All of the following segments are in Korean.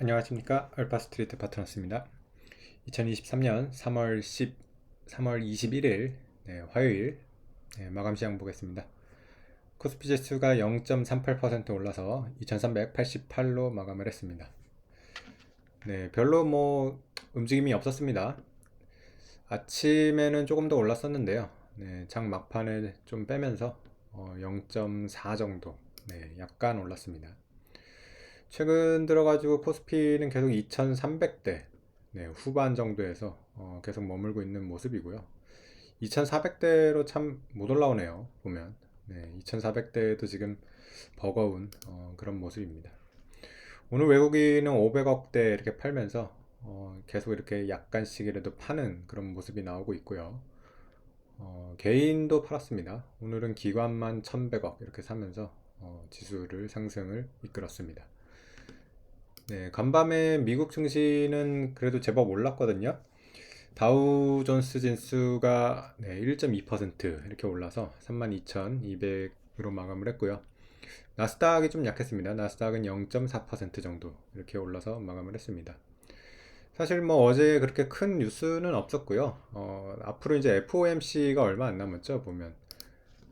안녕하십니까. 알파스트리트 파트너스입니다. 2023년 3월 21일 화요일 마감 시장 보겠습니다. 코스피 지수가 0.38% 올라서 2388로 마감을 했습니다. 별로 움직임이 없었습니다. 아침에는 조금 더 올랐었는데요. 장 막판에 좀 빼면서 0.4 정도 약간 올랐습니다. 최근 들어가지고 코스피는 계속 2300대 후반 정도에서 계속 머물고 있는 모습이고요. 2400대로 참 못 올라오네요. 보면 2400대도 지금 버거운 그런 모습입니다. 오늘 외국인은 500억대 이렇게 팔면서 계속 이렇게 약간씩이라도 파는 그런 모습이 나오고 있고요. 개인도 팔았습니다. 오늘은 기관만 1100억 이렇게 사면서 지수를 상승을 이끌었습니다. 간밤에 미국 증시는 그래도 제법 올랐거든요. 다우존스 진수가 1.2% 이렇게 올라서 32,200으로 마감을 했고요. 나스닥이 좀 약했습니다. 나스닥은 0.4% 정도 이렇게 올라서 마감을 했습니다. 사실 어제 그렇게 큰 뉴스는 없었고요. 앞으로 이제 FOMC가 얼마 안 남았죠. 보면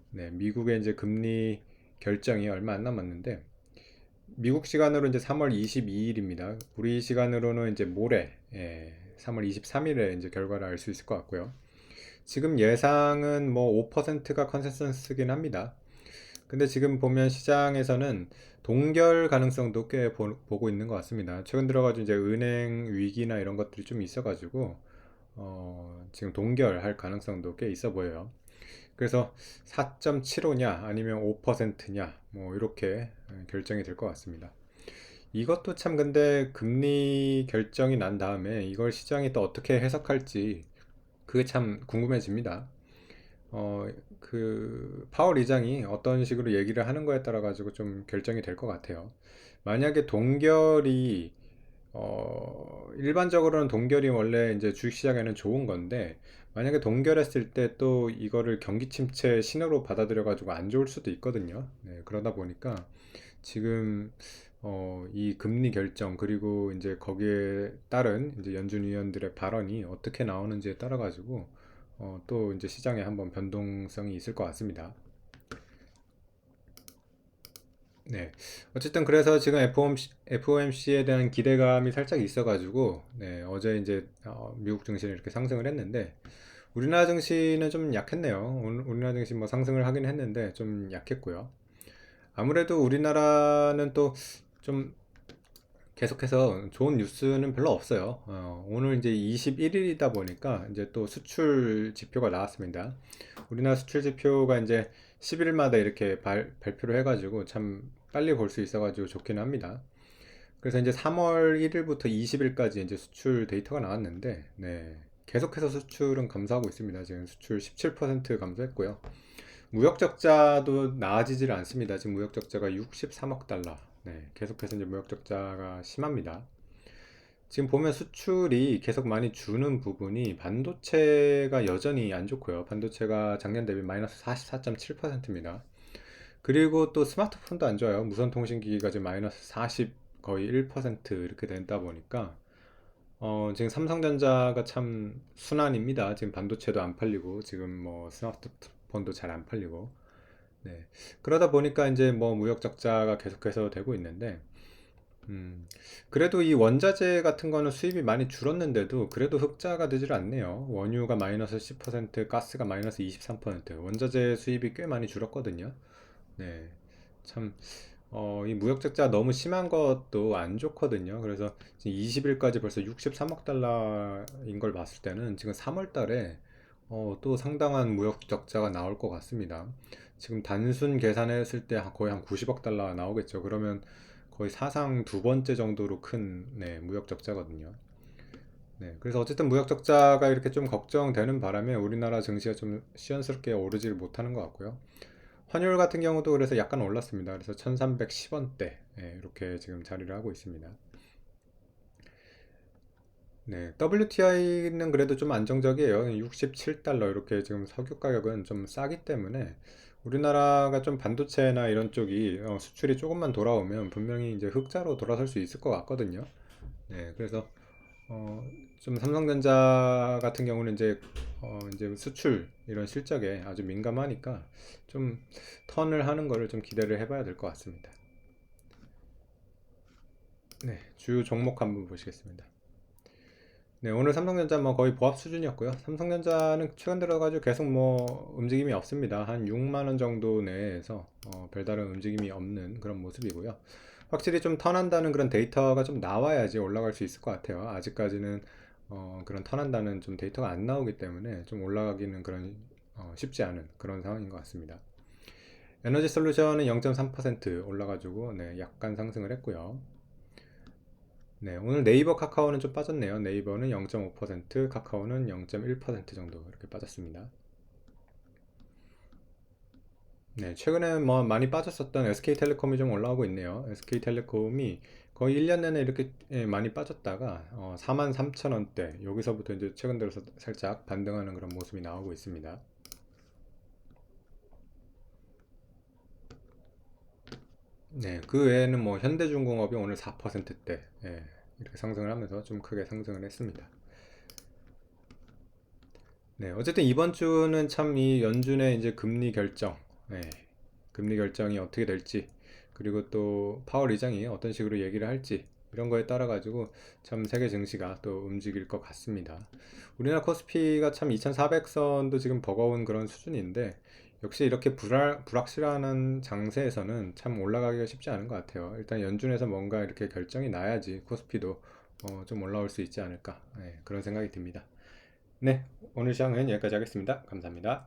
미국의 이제 금리 결정이 얼마 안 남았는데 미국 시간으로 이제 3월 22일입니다. 우리 시간으로는 이제 모레 3월 23일에 이제 결과를 알 수 있을 것 같고요. 지금 예상은 5%가 컨센서스긴 합니다. 근데 지금 보면 시장에서는 동결 가능성도 꽤 보고 있는 것 같습니다. 최근 들어가지고 이제 은행 위기나 이런 것들이 좀 있어가지고 지금 동결할 가능성도 꽤 있어 보여요. 그래서 4.75냐 아니면 5%냐 이렇게 결정이 될 것 같습니다. 이것도 참 근데 금리 결정이 난 다음에 이걸 시장이 또 어떻게 해석할지 그게 참 궁금해집니다. 그 파월 의장이 어떤 식으로 얘기를 하는 거에 따라 가지고 좀 결정이 될 것 같아요. 만약에 동결이 일반적으로는 동결이 원래 이제 주식시장에는 좋은 건데 만약에 동결했을 때 또 이거를 경기 침체 신호로 받아들여 가지고 안 좋을 수도 있거든요. 그러다 보니까 지금 이 금리 결정 그리고 이제 거기에 따른 이제 연준 위원들의 발언이 어떻게 나오는지에 따라 가지고 또 이제 시장에 한번 변동성이 있을 것 같습니다. 어쨌든 그래서 지금 FOMC에 대한 기대감이 살짝 있어가지고 어제 이제 미국 증시는 이렇게 상승을 했는데 우리나라 증시는 좀 약했네요. 우리나라 증시 상승을 하긴 했는데 좀 약했고요. 아무래도 우리나라는 또 좀 계속해서 좋은 뉴스는 별로 없어요. 오늘 이제 21일이다 보니까 이제 또 수출 지표가 나왔습니다. 우리나라 수출 지표가 이제 10일마다 이렇게 발표를 해가지고 참 빨리 볼 수 있어가지고 좋긴 합니다. 그래서 이제 3월 1일부터 20일까지 이제 수출 데이터가 나왔는데, 계속해서 수출은 감소하고 있습니다. 지금 수출 17% 감소했고요. 무역 적자도 나아지질 않습니다. 지금 무역 적자가 63억 달러. 계속해서 이제 무역 적자가 심합니다. 지금 보면 수출이 계속 많이 주는 부분이 반도체가 여전히 안 좋고요. 반도체가 작년 대비 마이너스 44.7%입니다. 그리고 또 스마트폰도 안 좋아요. 무선통신기기가 지금 마이너스 40 거의 1% 이렇게 된다 보니까 지금 삼성전자가 참 순환입니다. 지금 반도체도 안 팔리고 지금 스마트폰도 잘 안 팔리고 그러다 보니까 이제 무역 적자가 계속해서 되고 있는데 그래도 이 원자재 같은 거는 수입이 많이 줄었는데도 그래도 흑자가 되질 않네요. 원유가 마이너스 10%, 가스가 마이너스 23%, 원자재 수입이 꽤 많이 줄었거든요. 참, 이 무역 적자 너무 심한 것도 안 좋거든요. 그래서 지금 20일까지 벌써 63억 달러인 걸 봤을 때는 지금 3월 달에 또 상당한 무역 적자가 나올 것 같습니다. 지금 단순 계산했을 때 거의 한 90억 달러 나오겠죠. 그러면 거의 사상 두 번째 정도로 큰 무역 적자거든요. 그래서 어쨌든 무역 적자가 이렇게 좀 걱정되는 바람에 우리나라 증시가 좀 시원스럽게 오르지를 못하는 것 같고요. 환율 같은 경우도 그래서 약간 올랐습니다. 그래서 1310원대 이렇게 지금 자리를 하고 있습니다. WTI는 그래도 좀 안정적이에요. 67달러 이렇게 지금 석유 가격은 좀 싸기 때문에 우리나라가 좀 반도체나 이런 쪽이 수출이 조금만 돌아오면 분명히 이제 흑자로 돌아설 수 있을 것 같거든요. 네, 그래서 좀 삼성전자 같은 경우는 이제 수출 이런 실적에 아주 민감하니까 좀 턴을 하는 거를 좀 기대를 해봐야 될 것 같습니다. 네, 주요 종목 한번 보시겠습니다. 네, 오늘 삼성전자 뭐 거의 보합 수준이었고요. 삼성전자는 최근 들어가지고 계속 뭐 움직임이 없습니다. 한 6만 원 정도 내에서 별다른 움직임이 없는 그런 모습이고요. 확실히 좀 턴한다는 그런 데이터가 좀 나와야지 올라갈 수 있을 것 같아요. 아직까지는 그런 턴한다는 좀 데이터가 안 나오기 때문에 좀 올라가기는 그런 쉽지 않은 그런 상황인 것 같습니다. 에너지 솔루션은 0.3% 올라가지고 네, 약간 상승을 했고요. 네, 오늘 네이버 카카오는 좀 빠졌네요. 네이버는 0.5%, 카카오는 0.1% 정도 이렇게 빠졌습니다. 네, 최근에 뭐 많이 빠졌었던 SK텔레콤이 좀 올라오고 있네요. SK텔레콤이 거의 1년 내내 이렇게 많이 빠졌다가 43,000원대 여기서부터 이제 최근 들어서 살짝 반등하는 그런 모습이 나오고 있습니다. 네, 그 외에는 뭐 현대중공업이 오늘 4%대 이렇게 상승을 하면서 좀 크게 상승을 했습니다. 네, 어쨌든 이번 주는 참 이 연준의 이제 금리 결정, 금리 결정이 어떻게 될지, 그리고 또 파월 의장이 어떤 식으로 얘기를 할지, 이런 거에 따라 가지고 참 세계 증시가 또 움직일 것 같습니다. 우리나라 코스피가 참 2400선도 지금 버거운 그런 수준인데, 역시 이렇게 불확실한 장세에서는 참 올라가기가 쉽지 않은 것 같아요. 일단 연준에서 뭔가 이렇게 결정이 나야지 코스피도 좀 올라올 수 있지 않을까, 그런 생각이 듭니다. 네, 오늘 시황은 여기까지 하겠습니다. 감사합니다.